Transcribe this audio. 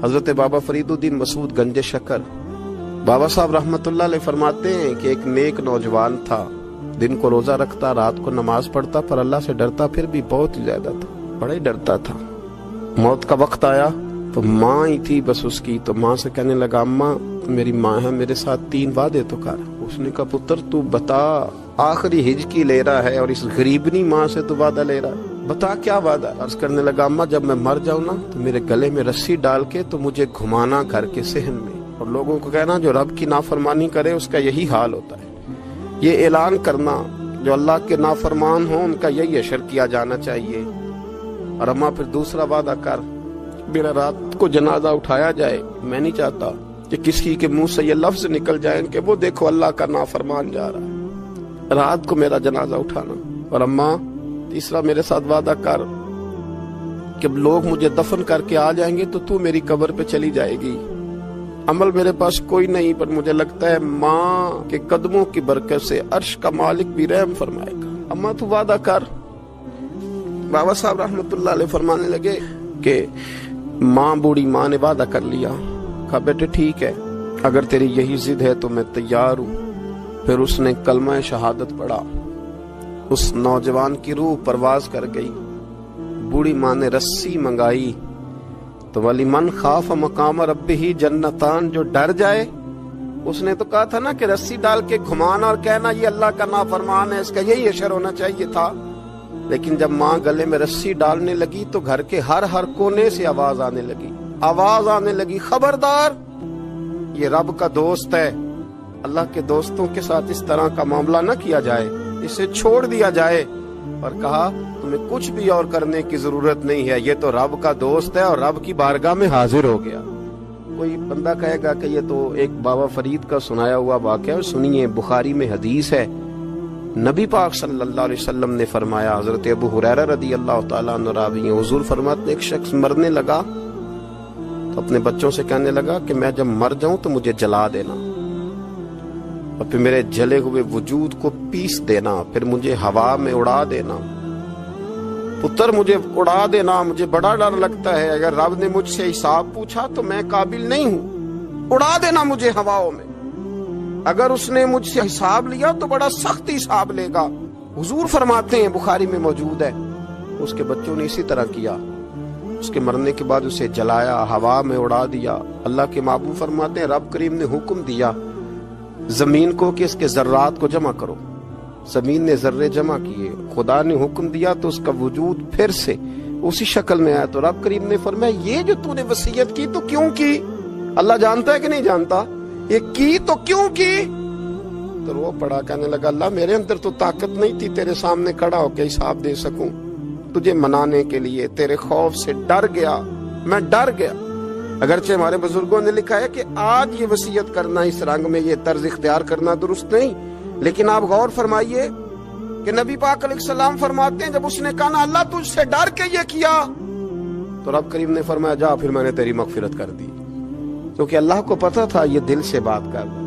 حضرت بابا فریدالدین مسعود گنج شکر بابا صاحب رحمتullah علیہ فرماتے ہیں کہ ایک نیک نوجوان تھا، دن کو روزہ رکھتا، رات کو نماز پڑھتا، پر اللہ سے ڈرتا پھر بھی بہت ہی زیادہ تھا، بڑا ہی ڈرتا تھا۔ موت کا وقت آیا تو ماں ہی تھی بس اس کی، تو ماں سے کہنے لگا اماں میری ماں ہے، میرے ساتھ 3 وعدے تو کر۔ اس نے کہا پتر تو بتا، آخری ہجکی لے رہا ہے اور اس غریبنی ماں سے تو وعدہ لے رہا ہے، بتا کیا وعدہ۔ عرض کرنے لگا اماں جب میں مر جاؤں نا تو میرے گلے میں رسی ڈال کے تو مجھے گھمانا گھر کے صحن میں، اور لوگوں کو کہنا جو رب کی نافرمانی کرے اس کا یہی حال ہوتا ہے۔ یہ اعلان کرنا جو اللہ کے نافرمان ہوں ان کا یہی اشر کیا جانا چاہیے۔ اور اماں پھر دوسرا وعدہ کر، میرا رات کو جنازہ اٹھایا جائے، میں نہیں چاہتا کہ کسی کے منہ سے یہ لفظ نکل جائیں کہ وہ دیکھو اللہ کا نافرمان جا رہا ہے، رات کو میرا جنازہ اٹھانا۔ اور اماں تیسرا میرے ساتھ وعدہ کر کہ لوگ مجھے دفن کر کے آ جائیں گے تو میری قبر پہ چلی جائے گی۔ عمل میرے پاس کوئی نہیں، پر مجھے لگتا ہے ماں کے قدموں کی برکت سے عرش کا مالک بھی رحم فرمائے گا، اماں تو وعدہ کر۔ بابا صاحب رحمتullah علیہ فرمانے لگے کہ ماں بوڑھی ماں نے وعدہ کر لیا، کہا بیٹے ٹھیک ہے اگر تیری یہی ضد ہے تو میں تیار ہوں۔ پھر اس نے کلمہ شہادت پڑھا، اس نوجوان کی روح پرواز کر گئی۔ بوڑھی ماں نے رسی منگائی تو وَلِمَنْ خَافَ مَقَامَ رَبِّهِ جنتان، جو ڈر جائے، اس نے تو کہا تھا نا کہ رسی ڈال کے گھمانا اور کہنا یہ اللہ کا نافرمان ہے، اس کا یہی اشر ہونا چاہیے تھا۔ لیکن جب ماں گلے میں رسی ڈالنے لگی تو گھر کے ہر کونے سے آواز آنے لگی خبردار یہ رب کا دوست ہے، اللہ کے دوستوں کے ساتھ اس طرح کا معاملہ نہ کیا جائے، اسے چھوڑ دیا جائے۔ اور کہا تمہیں کچھ بھی اور کرنے کی ضرورت نہیں ہے، یہ تو رب کا دوست ہے اور رب کی بارگاہ میں حاضر ہو گیا۔ کوئی بندہ کہے گا کہ یہ تو ایک بابا فرید کا سنایا ہوا واقعہ ہے، سنیے بخاری میں حدیث ہے، نبی پاک صلی اللہ علیہ وسلم نے فرمایا، حضرت ابو ہریرہ رضی اللہ تعالیٰ عنہ راوی ہیں، حضور فرماتے ہیں ایک شخص مرنے لگا تو اپنے بچوں سے کہنے لگا کہ میں جب مر جاؤں تو مجھے جلا دینا اور پھر میرے جلے ہوئے وجود کو پیس دینا، پھر مجھے ہوا میں اڑا دینا۔ پتر مجھے اڑا دینا، مجھے بڑا ڈر لگتا ہے، اگر رب نے مجھ سے حساب پوچھا تو میں قابل نہیں ہوں، اڑا دینا مجھے ہواؤں میں، اگر اس نے مجھ سے حساب لیا تو بڑا سخت حساب لے گا۔ حضور فرماتے ہیں بخاری میں موجود ہے، اس کے بچوں نے اسی طرح کیا، اس کے مرنے کے بعد اسے جلایا، ہوا میں اڑا دیا۔ اللہ کے محبوب فرماتے ہیں رب کریم نے حکم دیا زمین کو کہ اس کے ذرات کو جمع کرو، زمین نے ذرے جمع کیے، خدا نے حکم دیا تو اس کا وجود پھر سے اسی شکل میں آیا۔ تو رب کریم نے فرمایا یہ جو تو نے وصیت کی تو کیوں کی؟ اللہ جانتا ہے کہ نہیں جانتا؟ یہ کی تو کیوں کی؟ تو وہ پڑا کہنے لگا اللہ میرے اندر تو طاقت نہیں تھی تیرے سامنے کھڑا ہو کے حساب دے سکوں، تجھے منانے کے لیے تیرے خوف سے ڈر گیا، میں ڈر گیا۔ اگرچہ ہمارے بزرگوں نے لکھا ہے کہ آج یہ وصیت کرنا اس رنگ میں، یہ طرز اختیار کرنا درست نہیں، لیکن آپ غور فرمائیے کہ نبی پاک علیہ السلام فرماتے ہیں جب اس نے کہا نا اللہ تجھ سے ڈر کے یہ کیا، تو رب کریم نے فرمایا جا پھر میں نے تیری مغفرت کر دی، کیونکہ اللہ کو پتا تھا یہ دل سے بات کر رہا۔